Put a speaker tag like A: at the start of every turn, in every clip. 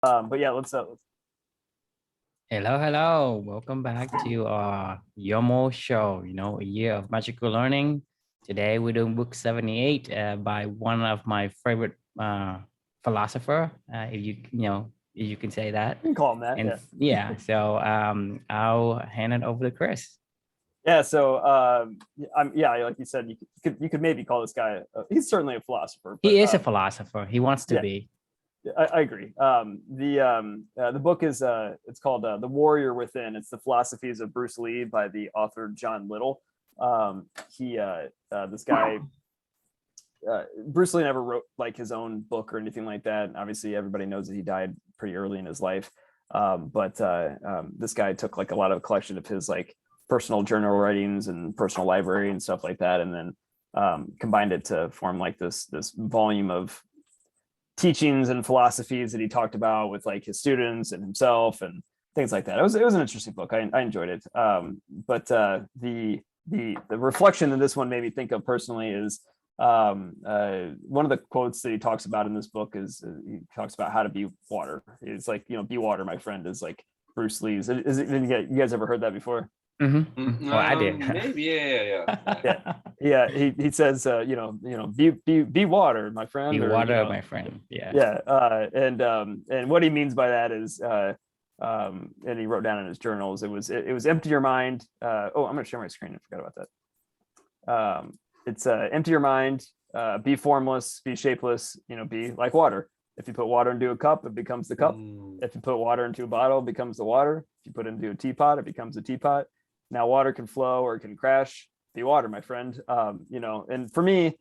A: But yeah, let's
B: Hello, hello. Welcome back to our YOML show, a year of magical learning. Today we're doing book 78 by one of my favorite philosopher, if you can say that.
A: we can call him that.
B: And
A: Yeah.
B: yeah, so I'll hand it over to Chris.
A: Yeah. So yeah, like you said, you could maybe call this guy. He's certainly a philosopher, but
B: He is a philosopher. He wants to
A: yeah,
B: be.
A: I agree. The book is it's called The Warrior Within. It's the Philosophies of Bruce Lee by the author John Little. He This guy Bruce Lee never wrote like his own book or anything like that. Obviously, everybody knows that he died pretty early in his life. But this guy took like a lot of collection of his like personal journal writings and personal library and stuff like that, and then combined it to form like this volume of teachings and philosophies that he talked about with like his students and himself and things like that. It was an interesting book. I enjoyed it. The reflection that this one made me think of personally is one of the quotes that he talks about in this book is he talks about how to be water. It's like, be water, my friend, is like Bruce Lee's. You guys ever heard that before?
B: Well, I did.
C: Maybe,
A: Yeah. He says, be water, my friend.
B: Be
A: Or,
B: water, my friend. Yeah.
A: Yeah. And what he means by that is, and he wrote down in his journals, it was empty your mind. I'm going to share my screen. I forgot about that. It's empty your mind, be formless, be shapeless, be like water. If you put water into a cup, it becomes the cup. If you put water into a bottle, it becomes the water. If you put it into a teapot, it becomes a teapot. Now water can flow or it can crash. Be water, my friend. And for me,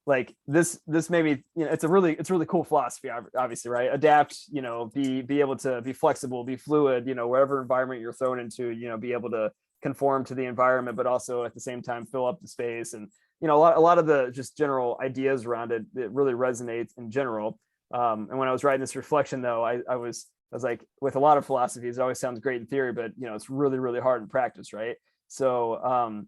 A: like this made me, it's really cool philosophy, obviously, right? Adapt, be able to be flexible, be fluid, wherever environment you're thrown into, be able to conform to the environment, but also at the same time fill up the space. And a lot of the just general ideas around it really resonates in general. And when I was writing this reflection, though, I was like, with a lot of philosophies, it always sounds great in theory, but it's really, really hard in practice, right? So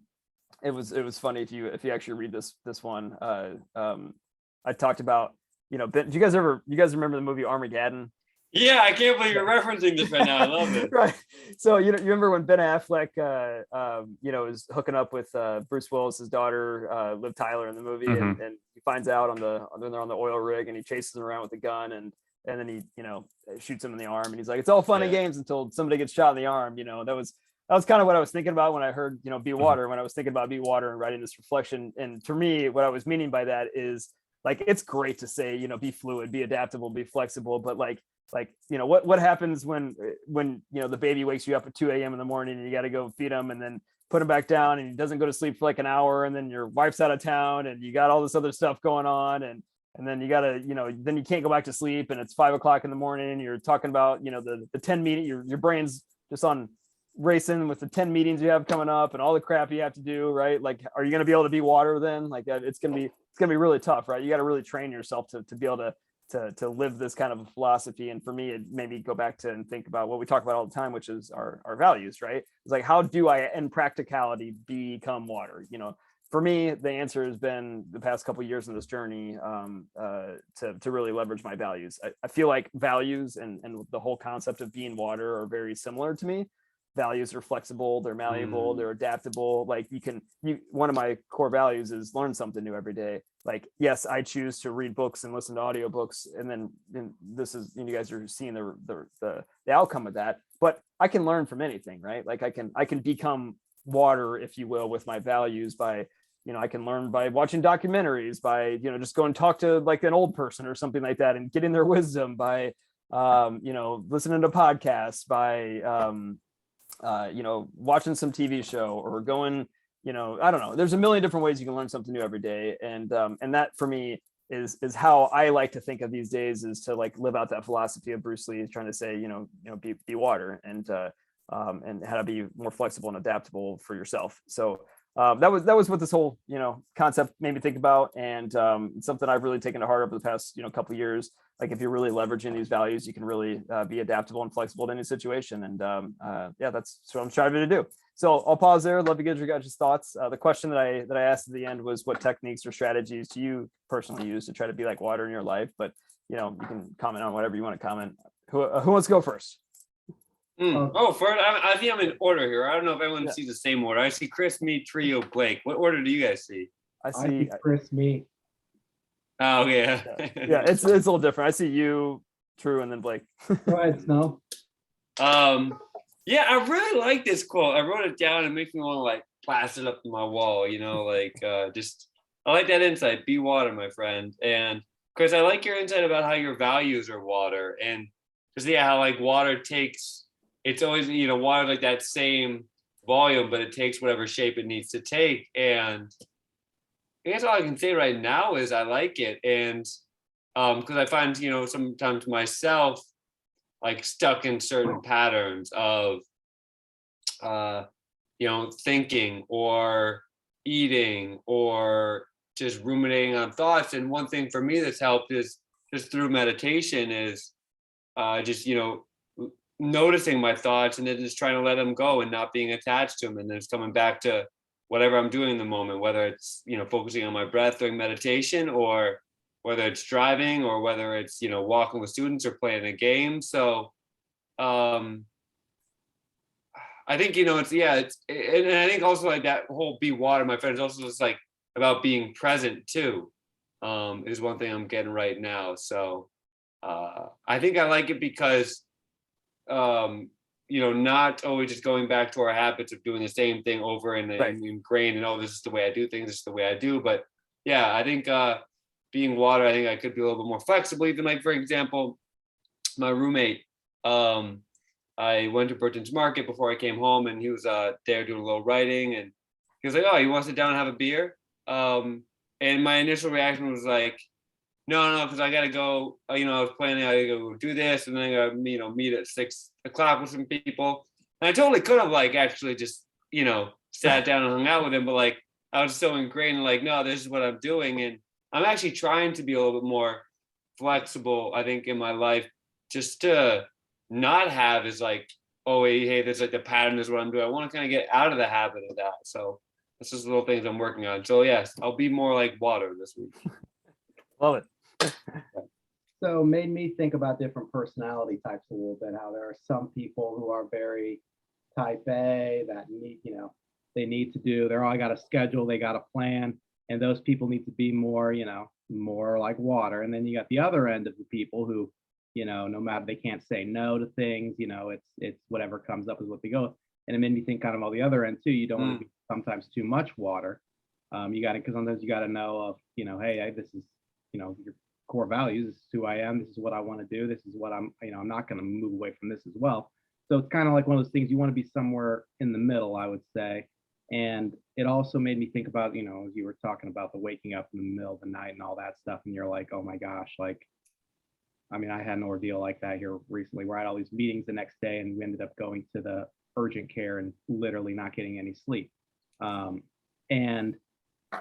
A: it was funny if you actually read this one. I talked about, do you guys remember the movie Armageddon?
C: Yeah, I can't believe you're referencing this right now. I love it.
A: Right. So you remember when Ben Affleck is hooking up with Bruce Willis's daughter, Liv Tyler, in the movie, and he finds out when they're on the oil rig, and he chases him around with a gun, and then he shoots him in the arm, and he's like, it's all fun and games until somebody gets shot in the arm. That was kind of what I was thinking about when I heard be water, when I was thinking about be water and writing this reflection. And for me, what I was meaning by that is, like, it's great to say, be fluid, be adaptable, be flexible, but like what happens when the baby wakes you up at 2 a.m. in the morning and you got to go feed him and then put him back down, and he doesn't go to sleep for like an hour, and then your wife's out of town and you got all this other stuff going on, and then you gotta, then you can't go back to sleep, and it's 5 o'clock in the morning, and you're talking about the 10 meeting, your brain's just on racing with the 10 meetings you have coming up and all the crap you have to do, right? Like, are you going to be able to be water then? Like, it's going to be really tough, right? You got to really train yourself to be able to live this kind of a philosophy. And for me, it made me go back to and think about what we talk about all the time, which is our values, right? It's like, how do I, in practicality, become water? For me, the answer has been the past couple of years in this journey to really leverage my values. I feel like values and the whole concept of being water are very similar to me. Values are flexible, they're malleable, they're adaptable. Like, one of my core values is learn something new every day. Like, yes, I choose to read books and listen to audiobooks, and this is, you guys are seeing the outcome of that, but I can learn from anything, right? Like, I can become water, if you will, with my values by, I can learn by watching documentaries, by, just go and talk to like an old person or something like that and getting their wisdom, by listening to podcasts, by watching some TV show, or going, I don't know. There's a million different ways you can learn something new every day. And that for me is how I like to think of these days, is to like live out that philosophy of Bruce Lee trying to say, be water, and how to be more flexible and adaptable for yourself. So that was what this whole, concept made me think about. And it's something I've really taken to heart over the past, couple of years. Like, if you're really leveraging these values, you can really be adaptable and flexible to any situation. And that's what I'm striving to do. So I'll pause there. Love to get your guys' thoughts. The question that I asked at the end was, what techniques or strategies do you personally use to try to be like water in your life? But you can comment on whatever you want to comment. Who wants to go first?
C: First, I think I'm in order here. I don't know if everyone sees the same order. I see Chris, me, Trio, Blake. What order do you guys see?
A: I see
D: Chris, me.
C: Oh yeah.
A: Yeah, it's a little different. I see you, True, and then Blake.
D: Go ahead, Snow.
C: Yeah, I really like this quote. I wrote it down and it makes me want to like plaster it up on my wall, just I like that insight. Be water, my friend. And Chris, I like your insight about how your values are water, and just how like water takes, it's always, water like that same volume, but it takes whatever shape it needs to take. And I guess all I can say right now is I like it. And because I find, sometimes myself like stuck in certain patterns of, thinking or eating or just ruminating on thoughts. And one thing for me that's helped is just through meditation is noticing my thoughts and then just trying to let them go and not being attached to them. And then it's coming back to whatever I'm doing in the moment, whether it's, focusing on my breath during meditation, or whether it's driving, or whether it's, walking with students or playing a game. So I think, and I think also like that whole be water, my friend, is also just like about being present too, is one thing I'm getting right now. So I think I like it because, not always just going back to our habits of doing the same thing over and ingrained, and this is the way I do things, this is the way I do. But yeah, I think being water, I think I could be a little bit more flexible. Even like, for example, my roommate, I went to Burton's Market before I came home, and he was there doing a little writing, and he was like, "Oh, you want to sit down and have a beer?" And my initial reaction was like, no, because I gotta go. I was planning I gotta go do this, and then I gotta meet at 6 o'clock with some people. And I totally could have like actually just sat down and hung out with him, but like I was so ingrained, like, no, this is what I'm doing, and I'm actually trying to be a little bit more flexible, I think, in my life, just to not have is like, oh, hey, this like the pattern is what I'm doing. I want to kind of get out of the habit of that. So this is little things I'm working on. So yes, I'll be more like water this week.
A: Love it.
D: So made me think about different personality types a little bit, how there are some people who are very type A that need, they need to do, they're all got a schedule, they got a plan, and those people need to be more, more like water. And then you got the other end of the people who, no matter, they can't say no to things, it's whatever comes up is what they go with. And it made me think kind of on the other end too, you don't want to be sometimes too much water. You got to, because sometimes you got to know of, hey, this is, your core values. This is who I am. This is what I want to do. This is what I'm not going to move away from this as well. So it's kind of like one of those things, you want to be somewhere in the middle, I would say. And it also made me think about, as you were talking about the waking up in the middle of the night and all that stuff. And you're like, oh my gosh, like, I had an ordeal like that here recently where I had all these meetings the next day, and we ended up going to the urgent care and literally not getting any sleep. And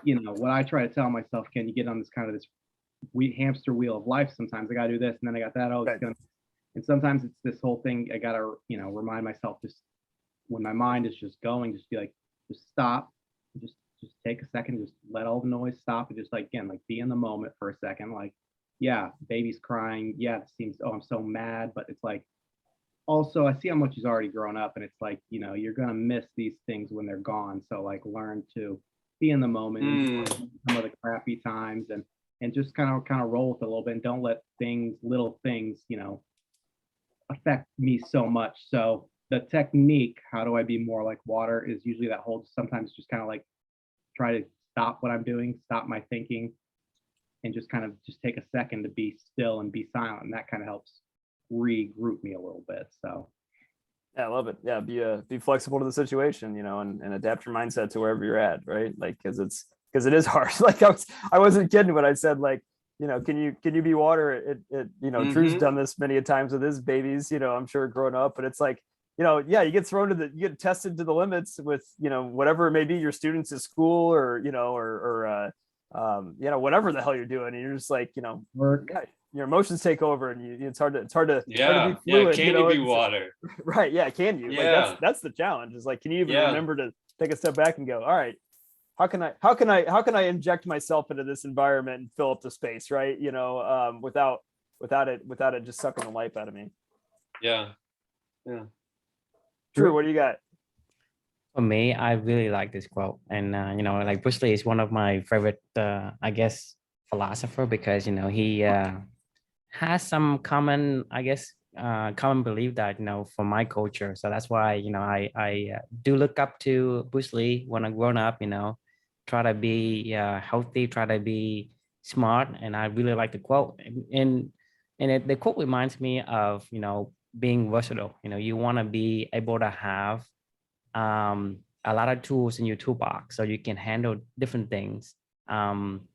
D: what I try to tell myself, can you get on this kind of this hamster wheel of life? Sometimes I gotta do this, and then I got that. And sometimes it's this whole thing. I gotta, remind myself, just when my mind is just going, just be like, just stop, just take a second, just let all the noise stop, and just like, again, like be in the moment for a second. Like, yeah, baby's crying. Yeah, it seems, oh, I'm so mad, but it's like, also I see how much he's already grown up, and it's like, you're gonna miss these things when they're gone. So like, learn to be in the moment, some of the crappy times, and just kind of roll with it a little bit, and don't let little things, affect me so much. So the technique, how do I be more like water, is usually that whole, sometimes just kind of like try to stop what I'm doing, stop my thinking, and just kind of just take a second to be still and be silent. And that kind of helps regroup me a little bit. So
A: yeah, I love it. Yeah, be flexible to the situation, and adapt your mindset to wherever you're at, right? Like, because it is hard. Like I wasn't kidding when I said, like, can you be water? Drew's done this many a times with his babies, I'm sure growing up, but it's like, yeah, you get you get tested to the limits with, whatever it may be, your students at school, or, whatever the hell you're doing. And you're just like,
D: work.
A: Your emotions take over, and it's hard to be fluid.
C: Can you be water?
A: Right. Yeah. Can you?
C: Yeah.
A: Like that's the challenge, is like, can you even remember to take a step back and go, all right, how can I inject myself into this environment and fill up the space, right? Without it just sucking the life out of me.
C: Yeah. Yeah.
A: Drew, what do you got?
B: For me, I really like this quote, and you know, like Bruce Lee is one of my favorite, I guess, philosopher because you know he has some common, I guess, common belief that you know for my culture. So that's why you know I do look up to Bruce Lee when I grown up. You know, try to be healthy, try to be smart, and I really like the quote. The quote reminds me of you know being versatile. You know, you want to be able to have a lot of tools in your toolbox so you can handle different things. Um,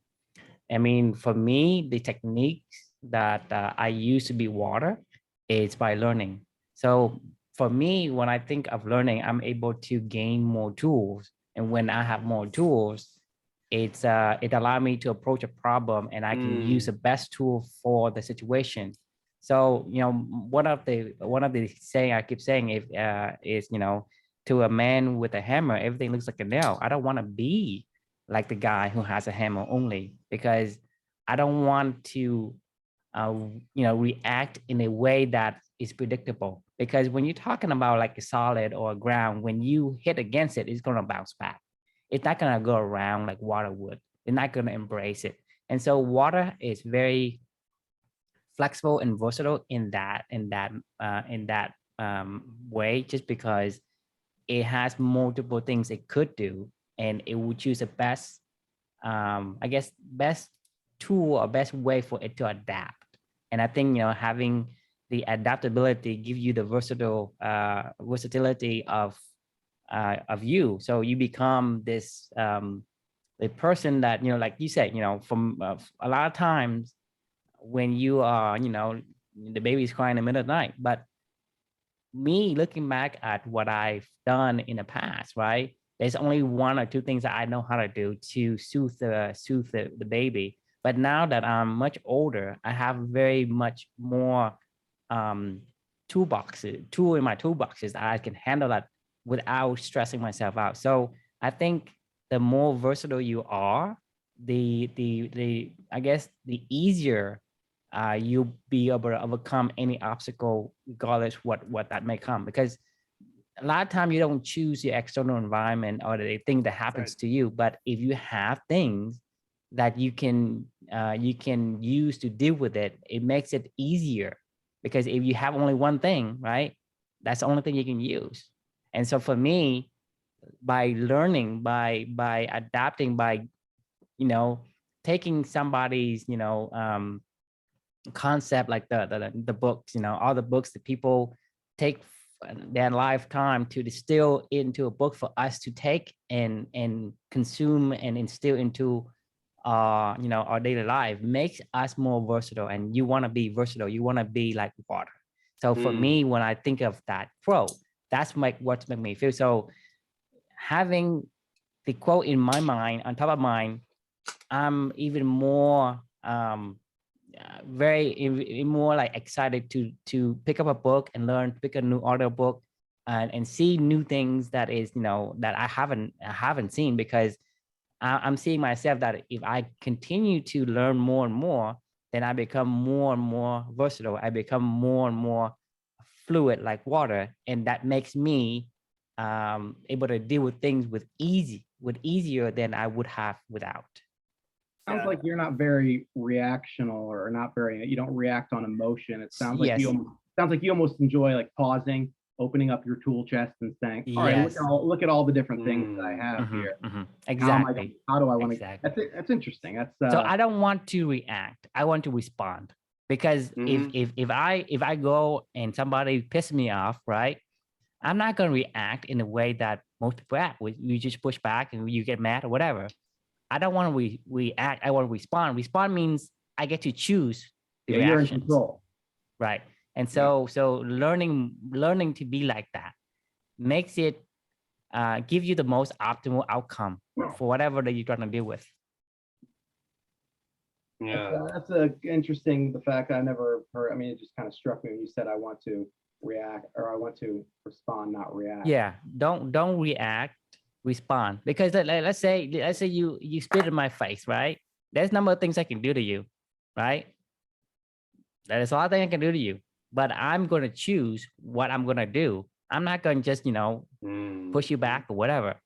B: I mean, for me, the techniques that I use to be water is by learning. So for me, when I think of learning, I'm able to gain more tools. And when I have more tools, it allowed me to approach a problem and I can use the best tool for the situation. So, you know, one of the saying I keep saying is, you know, to a man with a hammer, everything looks like a nail. I don't want to be like the guy who has a hammer only because I don't want to you know react in a way that is predictable because when you're talking about like a solid or a ground when you hit against it it's going to bounce back. It's not going to go around like water would. They're not going to embrace it. And so water is very flexible and versatile in that way just because it has multiple things it could do and it would choose the best I guess best tool or best way for it to adapt. And I think you know having the adaptability give you the versatility of you. So you become this the person that you know, like you said, you know, from a lot of times when you are, you know, the baby's crying in the middle of the night, but me looking back at what I've done in the past, right? There's only one or two things that I know how to do to soothe the baby. But now that I'm much older, I have very much more um, tool in my toolboxes that I can handle that without stressing myself out. So I think the more versatile you are, the I guess the easier you'll be able to overcome any obstacle, regardless what that may come. Because a lot of time you don't choose your external environment or the thing that happens to you, but if you have things that you can use to deal with it, it makes it easier. Because if you have only one thing, right, that's the only thing you can use. And so for me, by learning, by adapting, by you know taking somebody's concept like the books, you know, all the books that people take their lifetime to distill into a book for us to take and consume and instill into you know our daily life makes us more versatile. And you want to be versatile, you want to be like water. So for me, when I think of that quote, that's what's make me feel. So having the quote in my mind on top of mine, I'm even more more like excited to pick up a book and learn, pick a new audio book and see new things that is, you know, that I haven't seen. Because I'm seeing myself that if I continue to learn more and more, then I become more and more versatile. I become more and more fluid like water, and that makes me able to deal with things with easier than I would have without.
D: Sounds like you're not very reactional or not very, you don't react on emotion. It sounds like you almost enjoy like pausing, opening up your tool chest and saying, all right, look at all the different things that I have here.
B: Exactly.
D: How do I want to, that's interesting. That's
B: so I don't want to react. I want to respond. Because if I go and somebody pisses me off, right, I'm not going to react in the way that most people act. You just push back and you get mad or whatever. I don't want to react. I want to respond. Respond means I get to choose the reactions.
D: You're in control.
B: Right. And so learning to be like that makes it give you the most optimal outcome for whatever that you're trying to deal with.
C: Yeah,
D: that's a interesting. The fact I never heard. I mean, it just kind of struck me when you said I want to react or I want to respond, not react.
B: Yeah. Don't react. Respond. Because let's say you spit in my face, right? There's a number of things I can do to you, right? There's a lot of things I can do to you. but I'm going to choose what I'm going to do. I'm not going to just, push you back or whatever,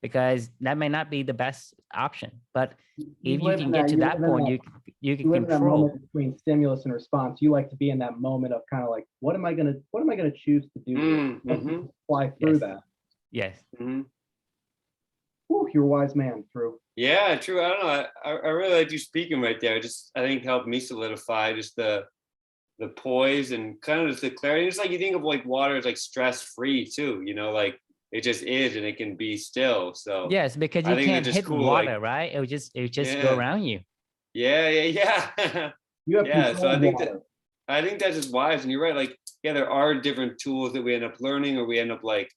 B: because that may not be the best option. But if you can get to that point, you can
D: live in that
B: control.
D: moment between stimulus and response. You like to be in that moment of kind of like, what am I gonna choose to do? Fly through that.
B: Yes.
D: Ooh, you're a wise man, Drew.
C: Yeah, true. I don't know. I really like you speaking right there. I think helped me solidify just the poise and kind of just the clarity. It's like you think of like water as like stress free too, like it just is and it can be still. So
B: yes, because you can't hit cool, water, like, right? It would just go around you.
C: Yeah.
D: You have
C: so I think that's just wise. And you're right. Like, yeah, there are different tools that we end up learning, or we end up like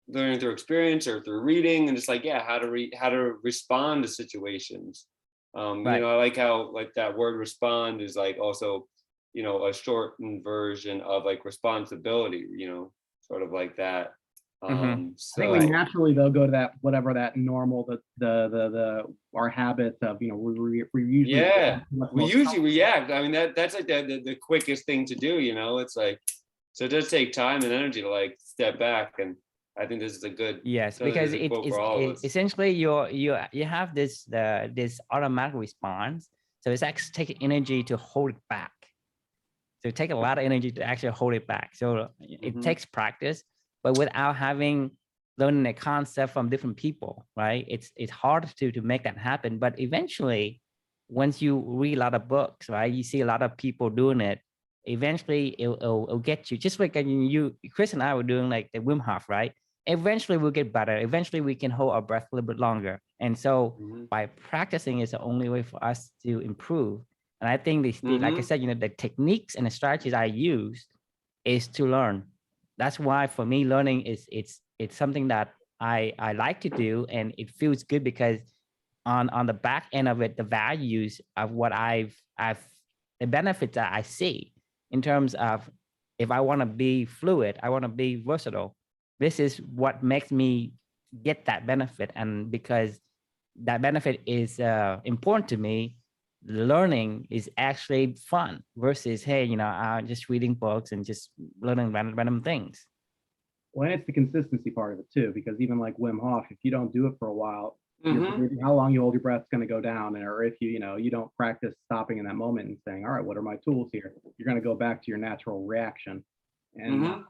C: learning through experience or through reading, and just like, yeah, how to respond to situations. Right. I like how like that word respond is like also, a shortened version of like responsibility, sort of like that. So
D: I think we naturally though go to that, whatever that normal, our habits of, we
C: usually react. I mean, that's like the quickest thing to do, it's like, so it does take time and energy to like step back. And I think this is a good,
B: because it's essentially you have this automatic response. So it's actually taking energy to hold it back. So it takes a lot of energy to actually hold it back. So it takes practice, but without learning a concept from different people, right? It's hard to make that happen. But eventually, once you read a lot of books, right, you see a lot of people doing it. Eventually, it'll get you. Just like Chris and I were doing like the Wim Hof, right? Eventually, we'll get better. Eventually, we can hold our breath a little bit longer. And so, by practicing is the only way for us to improve. And I think like I said, the techniques and the strategies I use is to learn. That's why for me, learning it's something that I like to do, and it feels good because on the back end of it, the values of what the benefits that I see in terms of, if I want to be fluid, I want to be versatile. This is what makes me get that benefit, and because that benefit is important to me, learning is actually fun versus, hey, just reading books and just learning random things.
D: Well, and it's the consistency part of it too, because even like Wim Hof, if you don't do it for a while, how long you hold your breath is going to go down. Or if you don't practice stopping in that moment and saying, all right, what are my tools here? You're going to go back to your natural reaction. And,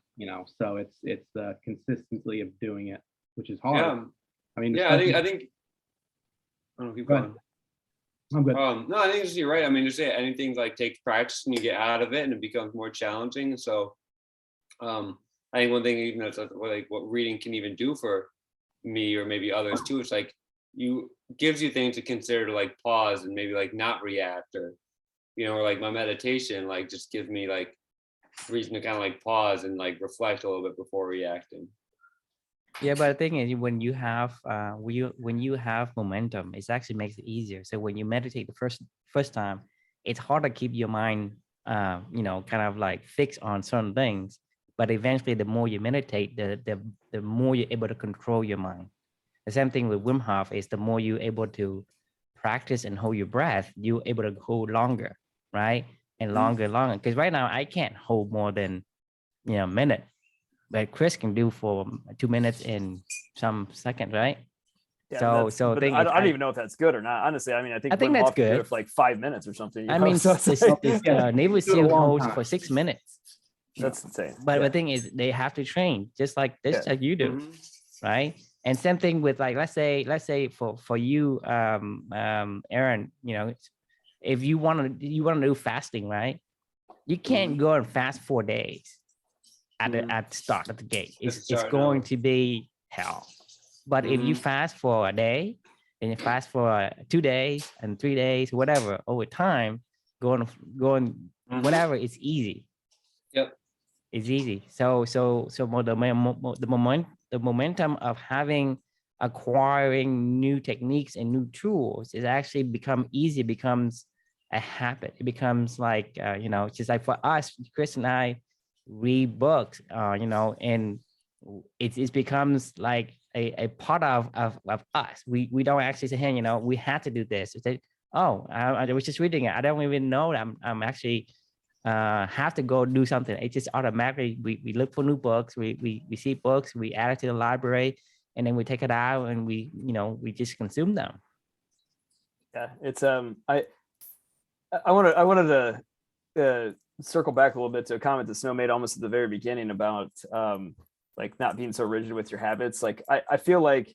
D: so it's the consistency of doing it, which is hard.
C: Yeah.
D: I mean,
C: I think, I don't know, keep going.
D: I'm good.
C: No, I think you're right. I mean, just anything like takes practice and you get out of it and it becomes more challenging. So I think one thing, even that's like what reading can even do for me or maybe others too, it's like gives you things to consider, to like pause and maybe like not react, or or like my meditation like just gives me like reason to kind of like pause and like reflect a little bit before reacting.
B: Yeah, but the thing is, when you have momentum, it actually makes it easier. So when you meditate the first time, it's hard to keep your mind kind of like fixed on certain things. But eventually, the more you meditate, the more you're able to control your mind. The same thing with Wim Hof is, the more you're able to practice and hold your breath, you're able to hold longer, right? And longer. Because right now I can't hold more than a minute, but Chris can do for 2 minutes and some seconds, right?
A: Yeah, so I don't even know if that's good or not. Honestly, I mean, I think
B: Wim
A: that's
B: Hof
A: good.
B: Can
A: do it for like 5 minutes or something.
B: I mean, Navy SEAL holds for 6 minutes.
A: That's insane.
B: But the thing is, they have to train just like this, like you do, right? And same thing with like, let's say for you, Aaron, if you want to do fasting, right? You can't go and fast 4 days at the start of the gate. It's going to be hell. But if you fast for a day, and you fast for 2 days and 3 days, whatever, over time, going whatever, it's easy.
C: Yep.
B: It's easy. So the momentum of acquiring new techniques and new tools is actually becomes a habit. It becomes like just like for us, Chris and I read books, and it becomes like a part of us. We don't actually say, hey, we had to do this. It's like, oh, I was just reading it. I don't even know that I'm actually have to go do something. It's just automatically we look for new books, we see books, we add it to the library, and then we take it out and we just consume them.
A: Yeah, it's I wanted to circle back a little bit to a comment that Snow made almost at the very beginning about like not being so rigid with your habits. Like I feel like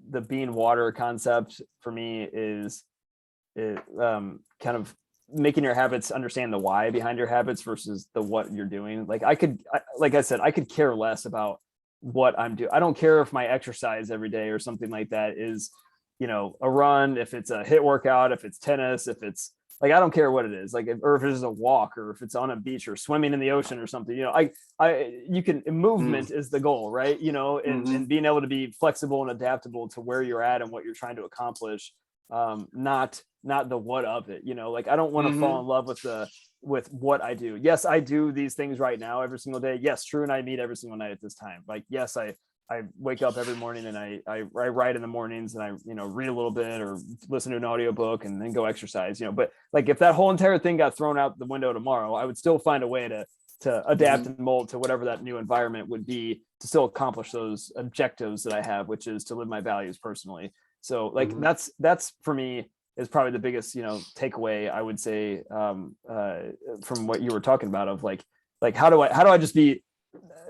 A: the being water concept for me is kind of making your habits understand the why behind your habits versus the what you're doing. Like like I said, I could care less about what I'm doing. I don't care if my exercise every day or something like that is, a run, if it's a hit workout, if it's tennis, if it's like, I don't care what it is, like, or if it's a walk, or if it's on a beach or swimming in the ocean or something, movement is the goal, right? And being able to be flexible and adaptable to where you're at and what you're trying to accomplish. Not the what of it, like, I don't want to fall in love with what I do. Yes, I do these things right now every single day. Yes, Drew and I meet every single night at this time. Like, yes, I wake up every morning and I write in the mornings and I, read a little bit or listen to an audiobook and then go exercise, but like, if that whole entire thing got thrown out the window tomorrow, I would still find a way to adapt and mold to whatever that new environment would be to still accomplish those objectives that I have, which is to live my values personally. So like, that's for me is probably the biggest, takeaway, I would say, from what you were talking about of like, how do I just be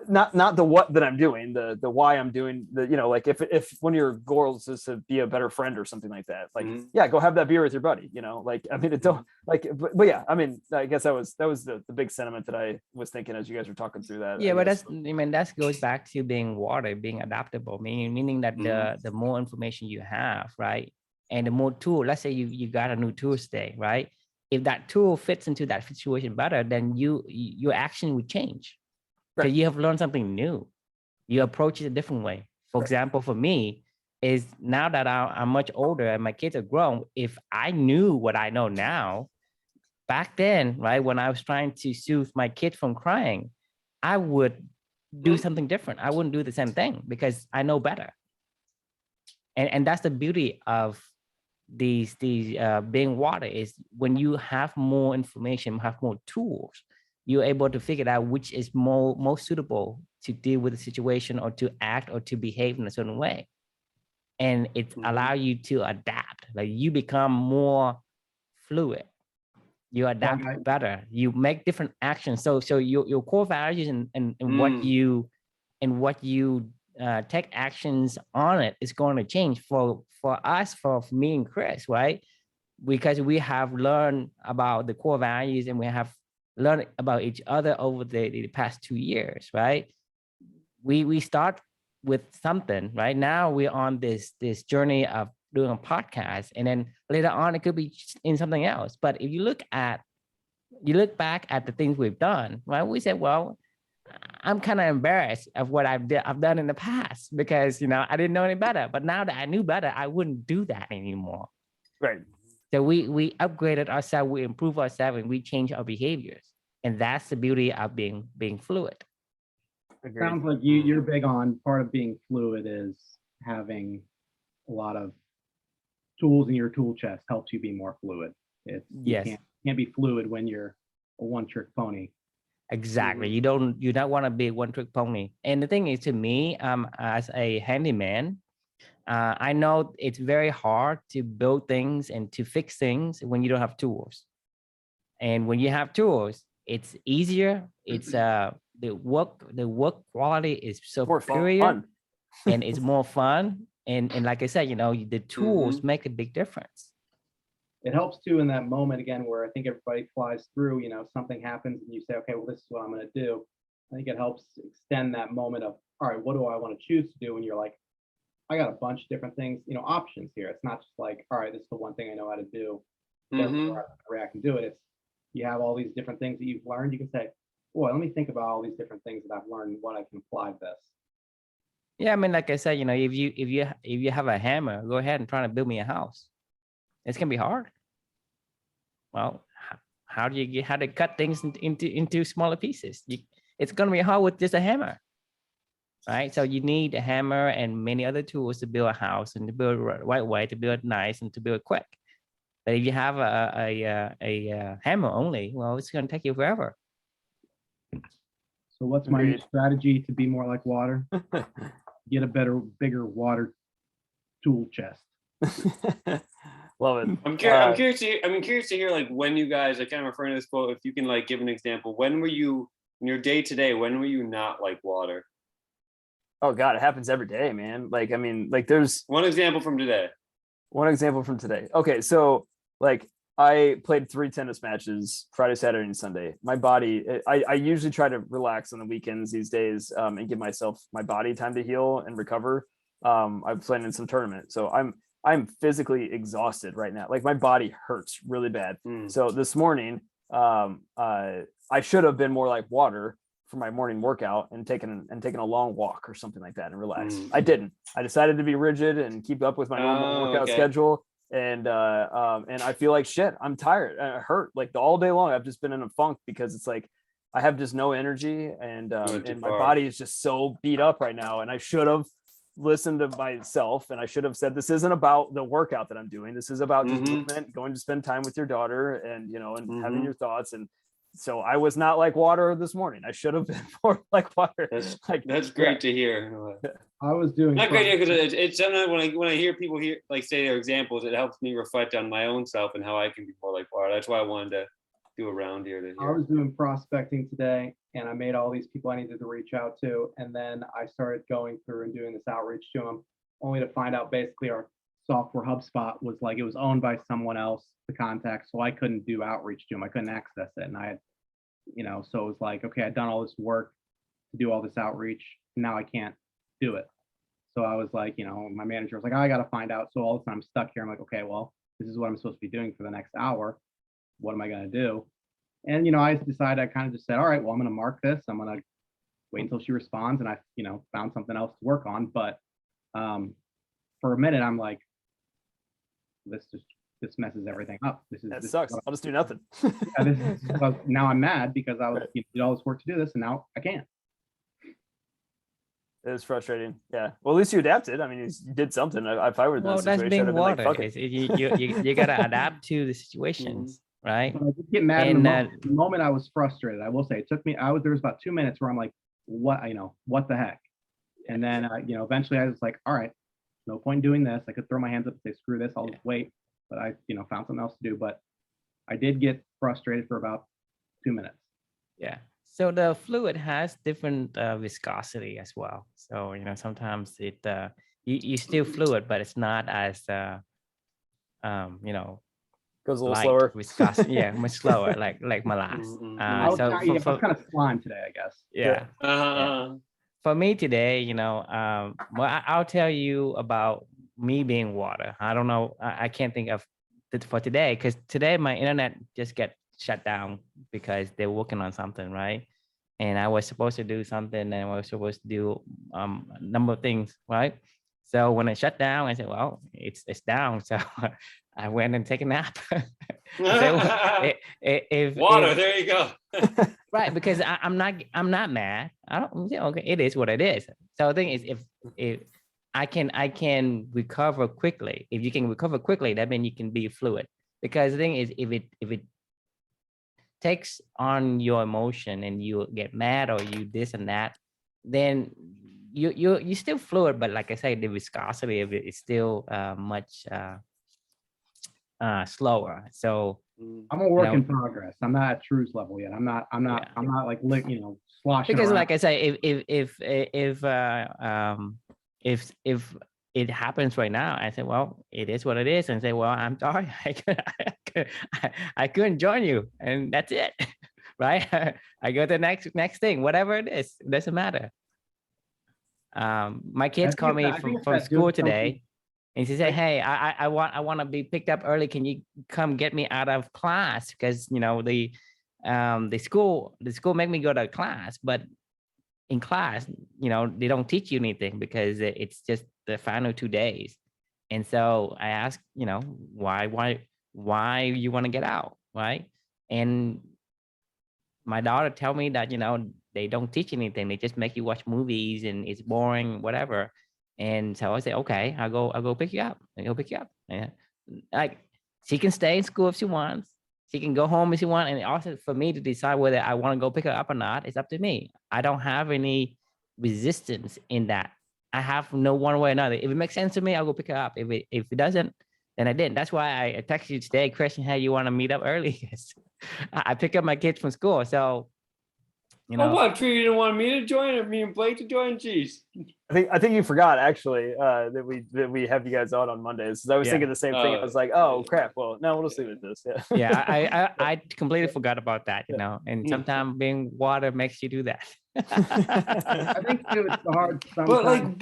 A: not the what that I'm doing, the why I'm doing the, like, if one of your goals is to be a better friend or something like that, like, yeah, go have that beer with your buddy, like, I mean, it don't like, but yeah, I mean, I guess that was the big sentiment that I was thinking as you guys were talking through that.
B: Yeah, but that goes back to being water, being adaptable, meaning that the more information you have, right, and the more tool, let's say you got a new tool today, right? If that tool fits into that situation better, then your action would change. Because you have learned something new. You approach it a different way. For example, for me, is now that I'm much older and my kids are grown, if I knew what I know now, back then, right, when I was trying to soothe my kid from crying, I would do something different. I wouldn't do the same thing because I know better. And that's the beauty of these being water, is when you have more information, have more tools, you're able to figure out which is most suitable to deal with the situation or to act or to behave in a certain way. And it allows you to adapt. Like, you become more fluid. You adapt better. You make different actions. So your core values and what you take actions on it is going to change for us, for me and Chris, right? Because we have learned about the core values and we have learn about each other over the past 2 years, right? We start with something, right? Now we're on this journey of doing a podcast, and then later on it could be in something else. But if you look back at the things we've done, right? We said, well, I'm kind of embarrassed of what I've done in the past because I didn't know any better. But now that I knew better, I wouldn't do that anymore.
A: Right.
B: So we upgraded ourselves, we improved ourselves, and we changed our behaviors. And that's the beauty of being fluid.
A: Agreed.
D: Sounds like you're big on part of being fluid is having a lot of tools in your tool chest helps you be more fluid. You can't be fluid when you're a one-trick pony.
B: Exactly. You don't want to be a one-trick pony. And the thing is, to me, as a handyman, I know it's very hard to build things and to fix things when you don't have tools. And when you have tools, it's easier. It's the work quality is superior, and it's more fun. And like I said, the tools make a big difference.
D: It helps too in that moment again where I think everybody flies through. Something happens and you say, okay, well, this is what I'm going to do. I think it helps extend that moment of, all right, what do I want to choose to do? And you're like, I got a bunch of different things, options here. It's not just like, all right, this is the one thing I know how to do. Therefore, I can react and do it. It's, you have all these different things that you've learned. You can say, boy, let me think about all these different things that I've learned and what I can apply to this.
B: Yeah, I mean, like I said, if you have a hammer, go ahead and try to build me a house. It's gonna be hard. Well, how do you cut things into smaller pieces? It's gonna be hard with just a hammer, right? So you need a hammer and many other tools to build a house and to build it the right way, to build it nice and to build it quick. But if you have a hammer only, well, it's going to take you forever.
D: So what's my new
A: Agreed.
D: strategy to be more like water? Get a bigger water tool chest.
A: Love it.
C: I'm curious to hear like when you guys, I kind of referring to this quote, if you can like give an example, when were you in your day to day, when were you not like water?
A: Oh God, it happens every day, man. Like, I mean, like there's
C: one example from today.
A: Okay, so like I played 3 tennis matches Friday, Saturday, and Sunday. My body, I usually try to relax on the weekends these days, and give my body time to heal and recover. I've played in some tournament, so I'm physically exhausted right now. Like my body hurts really bad. So this morning, I should have been more like water for my morning workout and taken a long walk or something like that and relax. I didn't. I decided to be rigid and keep up with my normal workout schedule. And I feel like shit. I'm tired. I hurt like all day long. I've just been in a funk because it's like I have just no energy, and my body is just so beat up right now. And I should have listened to myself, and I should have said, this isn't about the workout that I'm doing. This is about just movement, going to spend time with your daughter, and and having your thoughts. And so I was not like water this morning. I should have been more like water.
C: That's great to hear.
D: I was doing
C: not great because it's sometimes when I hear people here like say their examples, it helps me reflect on my own self and how I can be more like water. That's why I wanted to do around here.
D: I was doing prospecting today, and I made all these people I needed to reach out to, and then I started going through and doing this outreach to them, only to find out basically our software HubSpot was like, it was owned by someone else, the contact, so I couldn't do outreach to them. I couldn't access it, and I had, so it was like, okay, I'd done all this work to do all this outreach, now I can't do it. So I was like, my manager was like, I got to find out. So all of a sudden I'm stuck here. I'm like, okay, well, this is what I'm supposed to be doing for the next hour. What am I going to do? And, I decided, I kind of just said, all right, well, I'm going to mark this. I'm going to wait until she responds. And I, found something else to work on. But for a minute, I'm like, this messes everything up. This
A: sucks. I'll just do nothing.
D: Now I'm mad because I was did all this work to do this, and now I can't.
A: It was frustrating. Yeah. Well, at least you adapted. I mean, you did something. If I were in that situation,
B: that's being water.
A: Like,
B: you gotta adapt to the situations, right?
D: I did get mad in the moment I was frustrated. I will say it took me. There was about 2 minutes where I'm like, what the heck? And then eventually I was like, all right, no point in doing this. I could throw my hands up and say, screw this, I'll just wait. But I found something else to do. But I did get frustrated for about 2 minutes.
B: Yeah. So the fluid has different viscosity as well. So sometimes it you still fluid, but it's not as
A: goes a little
B: light
A: slower.
B: Viscosity, yeah, much slower, like molasses.
D: I was kind of slime today, I guess.
B: Yeah. For me today, well, I'll tell you about me being water. I don't know. I can't think of it for today because today my internet just get shut down because they're working on something, right? And I was supposed to do something, and I was supposed to do a number of things, right? So when it shut down, I said, well, it's down. So I went and take a nap. If
C: water, there you go.
B: Right, because I'm not mad. I don't. Okay, it is what it is. So the thing is, if I can recover quickly. If you can recover quickly, that means you can be fluid. Because the thing is, if it takes on your emotion and you get mad or you this and that, then you still fluid. But like I said, the viscosity of it is still much slower. So
D: I'm a work in progress. I'm not at True's level yet. I'm not like sloshing
B: because
D: around.
B: like I say, if it happens right now, I say, well, it is what it is, and say, well, I'm sorry, I couldn't join you, and that's it, right? I go to the next thing, whatever it is, it doesn't matter. My kids call me from school today, and she said, hey, I want to be picked up early. Can you come get me out of class? Because the school make me go to class, but in class, they don't teach you anything because it's just the final 2 days. And so I asked, why you want to get out, right? And my daughter tell me that, they don't teach anything. They just make you watch movies and it's boring, whatever. And so I say, okay, I'll go pick you up. Yeah. Like She can stay in school if she wants. She can go home if she wants. And also for me to decide whether I want to go pick her up or not, it's up to me. I don't have any resistance in that. I have no one way or another. If it makes sense to me, I'll go pick her up. If it doesn't, then I didn't. That's why I texted you today, Christian, hey, you want to meet up early? I pick up my kids from school. So, you know.
C: Oh, what? Tree, you didn't want me to join, or me and Blake to join? Jeez.
A: I think you forgot actually that we have you guys out on Mondays. I was thinking the same thing. I was like, oh crap. Well, no, we'll just leave it at this. Yeah.
B: Yeah, I completely forgot about that, you know. And sometimes being water makes you do that.
D: I think too, it's hard sometimes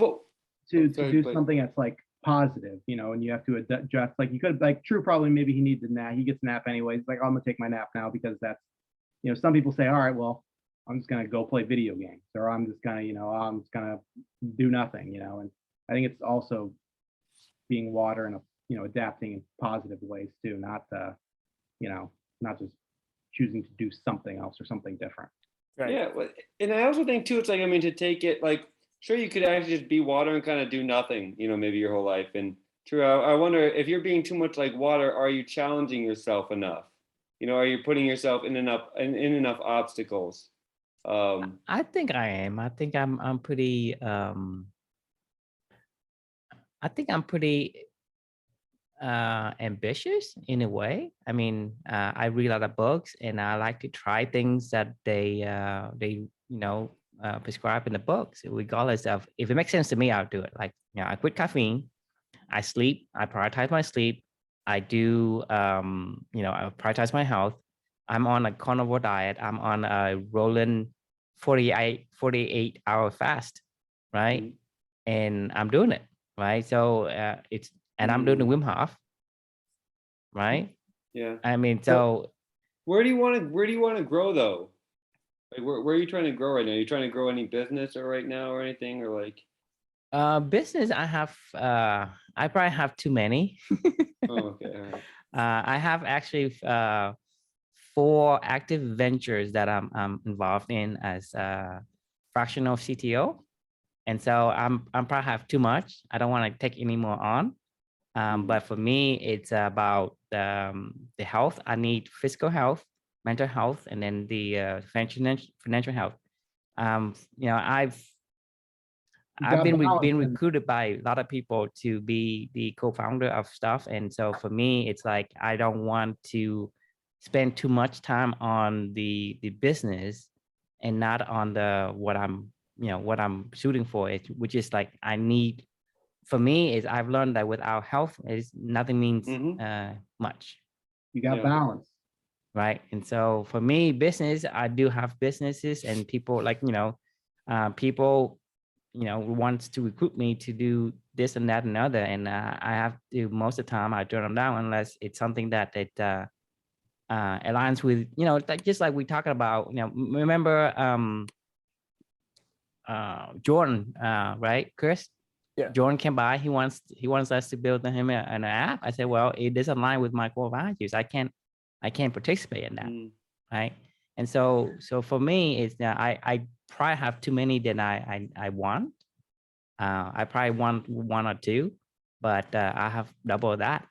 D: to do something that's like positive, you know, and you have to adjust. Like you could, like True probably maybe he needs a nap. He gets a nap anyways. Like, oh, I'm gonna take my nap now because that's, you know, some people say, all right, well, I'm just gonna go play video games, or I'm just gonna, you know, I'm just gonna do nothing, you know. And I think it's also being water and, you know, adapting in positive ways too, not you know, not just choosing to do something else or something different.
A: Right.
C: Yeah, and I also think too, it's like, I mean, to take it like, sure, you could actually just be water and kind of do nothing, you know, maybe your whole life. And True, I wonder if you're being too much like water, are you challenging yourself enough? You know, are you putting yourself in enough obstacles?
B: I think I am. I think I'm pretty ambitious in a way. I mean, I read a lot of books and I like to try things that they you know prescribe in the books, regardless of if it makes sense to me, I'll do it. Like, you know, I quit caffeine, I sleep, I prioritize my sleep, I do you know, I prioritize my health. I'm on a carnivore diet. I'm on a rolling 48-hour fast, right?
C: Mm-hmm.
B: And I'm doing it, right? So and I'm doing the Wim Hof, right?
C: Yeah.
B: I mean, so
C: where do you want to grow though? Like where are you trying to grow right now? Are you trying to grow any business or right now or anything, or like?
B: Business, I have I probably have too many.
C: Oh, okay. All right.
B: I have actually 4 active ventures that I'm involved in as a fractional CTO. And so I'm probably have too much. I don't want to take any more on. But for me, it's about the health. I need physical health, mental health, and then the financial health. You know, I've been recruited by a lot of people to be the co-founder of stuff. And so for me, it's like, I don't want to spend too much time on the business and not on what I'm shooting for, which is like, I need, for me, is I've learned that without health, nothing means much.
D: You got balance.
B: Right. And so for me, business, I do have businesses and people like, people, wants to recruit me to do this and that and other. And I have to, most of the time I turn them down unless it's something that aligns with, like, just like we talking about, remember Jordan, right, Chris?
A: Yeah.
B: Jordan came by. He wants us to build him an app. I said, well, it doesn't align with my core values. I can't participate in that, right? And so for me, it's that I probably have too many than I want. I probably want 1 or 2, but I have double that,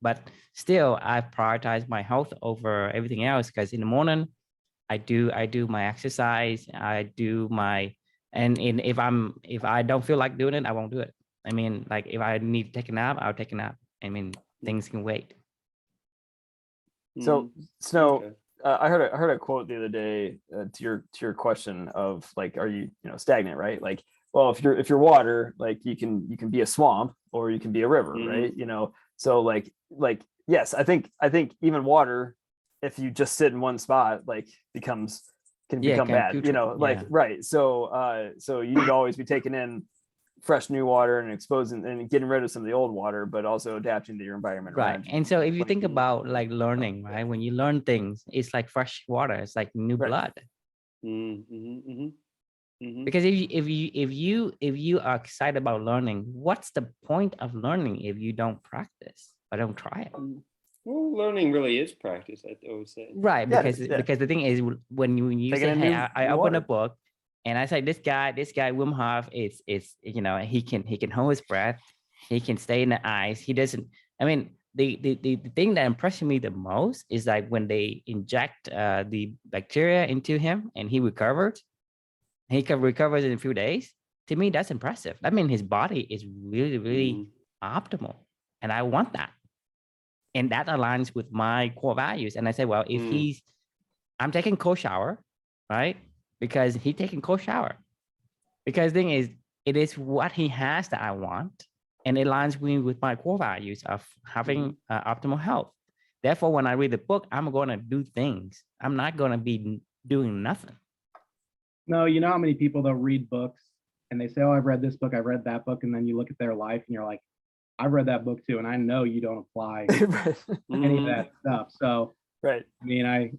B: But still, I prioritize my health over everything else, because in the morning, I do my exercise. I do my, and if I don't feel like doing it, I won't do it. I mean, like, if I need to take a nap, I'll take a nap. I mean, things can wait.
A: So okay. I heard a quote the other day to your question of like, are you stagnant, right? Like, well, if you're water, like you can be a swamp or you can be a river, right? So like yes, I think even water, if you just sit in one spot, like can become bad, like, right. So you need to always be taking in fresh new water and exposing and getting rid of some of the old water, but also adapting to your environment.
B: Right. And so if you think about like learning, right? When you learn things, it's like fresh water. It's like new blood. Because if you are excited about learning, what's the point of learning if you don't practice or don't try it?
C: Well, learning really is practice, I would say.
B: Right. Because the thing is, when you say, hey, I open a book and I say, this guy Wim Hof is he can hold his breath, he can stay in the ice. He doesn't. I mean, the thing that impressed me the most is like when they inject the bacteria into him and he recovered. He recovers in a few days. To me, that's impressive. I mean, his body is really, really optimal, and I want that. And that aligns with my core values. And I say, well, if I'm taking cold shower, right? Because he's taking cold shower. Because the thing is, it is what he has that I want, and it aligns me with my core values of having optimal health. Therefore, when I read the book, I'm going to do things. I'm not going to be doing nothing.
D: No, you know how many people they'll read books and they say, oh, I've read this book, I've read that book. And then you look at their life and you're like, I've read that book too. And I know you don't apply any of that stuff. So,
A: right.
D: I mean, I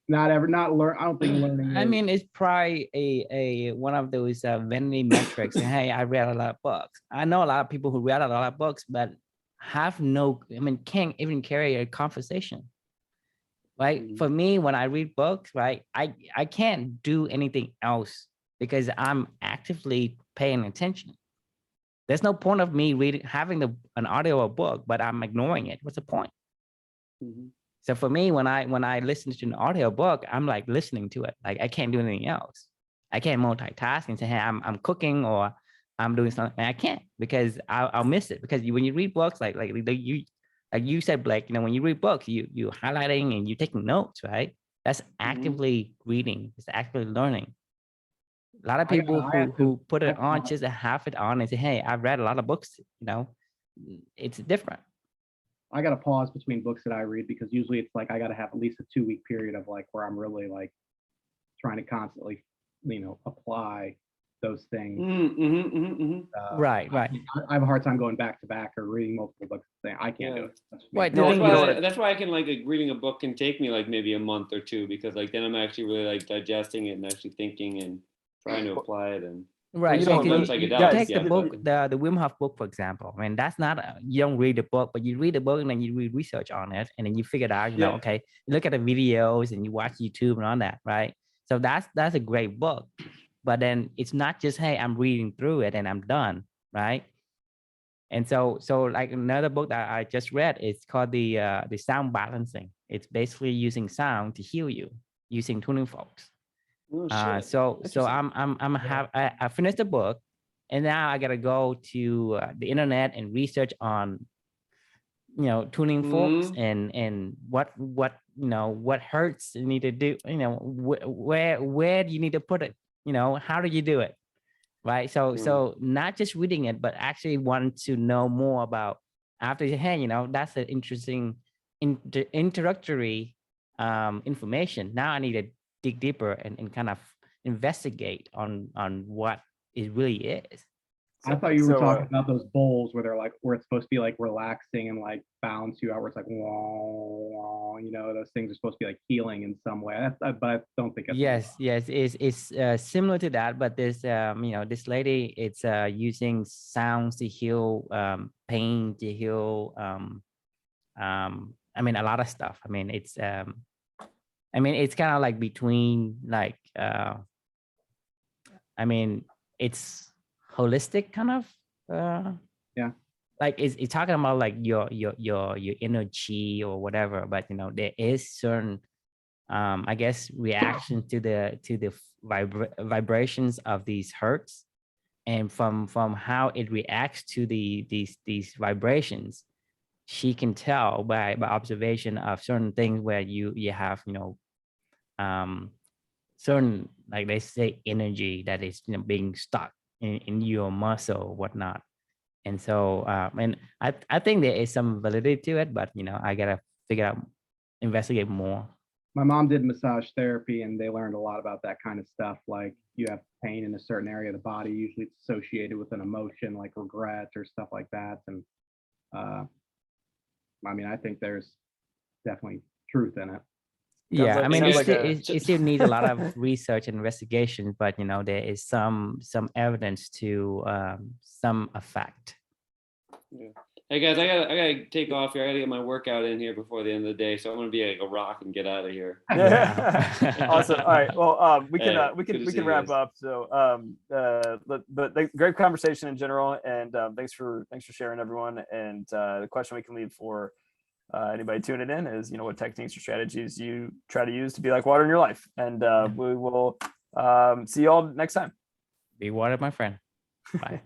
D: don't think learning.
B: I mean, it's probably a one of those vanity metrics. Hey, I read a lot of books. I know a lot of people who read a lot of books, but can't even carry a conversation. Right. For me, when I read books, right, I can't do anything else because I'm actively paying attention. There's no point of me having an audio or book, but I'm ignoring it. What's the point? So for me, when I listen to an audio book, I'm like listening to it. Like I can't do anything else. I can't multitask and say, hey, I'm cooking or I'm doing something. I can't because I'll miss it. Because when you read books, like you said, Blake, when you read books, you highlighting and you taking notes, right? That's actively reading. It's actively learning. A lot of people who put it on just to have it on and say, hey, I've read a lot of books, it's different.
D: I got to pause between books that I read because usually it's like I got to have at least a 2-week period of like where I'm really like trying to constantly, apply those things.
B: Right.
D: I have a hard time going back to back or reading multiple books. I can't do it.
B: Right.
C: That's why I can like reading a book can take me like maybe a month or two because like then I'm actually really like digesting it and actually thinking and trying to apply it and.
B: Right.
C: So
B: you
C: take
B: the book, the Wim Hof book, for example. I mean, that's not you don't read the book, but you read the book and then you read research on it, and then you figure it out. Okay, you look at the videos and you watch YouTube and all that, right? So that's a great book, but then it's not just hey, I'm reading through it and I'm done, right? And so like another book that I just read, it's called the sound balancing. It's basically using sound to heal you using tuning forks. I finished the book, and now I gotta go to the internet and research on tuning forks and what hertz you need to do, where do you need to put it, how do you do it, right? So not just reading it, but actually want to know more about after hey, that's an interesting introductory information. Now I need to dig deeper and kind of investigate on what it really is.
D: I thought you were talking about those bowls where they're like, where it's supposed to be like relaxing and like balance you out, where it's like, wah, those things are supposed to be like healing in some way. But I don't think it's
B: it's similar to that, but this this lady, it's using sounds to heal pain, to heal a lot of stuff. It's kind of like between like it's holistic kind of like it's talking about like your energy or whatever, but there is certain I guess reaction to the vibrations of these hertz, and from how it reacts to these vibrations, she can tell by observation of certain things where you have certain, like they say, energy that is being stuck in your muscle or whatnot. And so and I think there is some validity to it, but I gotta investigate more.
D: My mom did massage therapy and they learned a lot about that kind of stuff. Like you have pain in a certain area of the body, usually it's associated with an emotion like regret or stuff like that. And I think there's definitely truth in it.
B: Yeah, it still needs a lot of research and investigation, but there is some evidence to some effect.
C: Yeah. Hey guys, I gotta take off here. I gotta get my workout in here before the end of the day, so I'm gonna be like a rock and get out of here.
A: Awesome. All right. Well, we can wrap up. So, but great conversation in general, and thanks for sharing, everyone. And the question we can leave for anybody tuning in is, you know, what techniques or strategies you try to use to be like water in your life. And we will see you all next time.
B: Be water, my friend. Bye.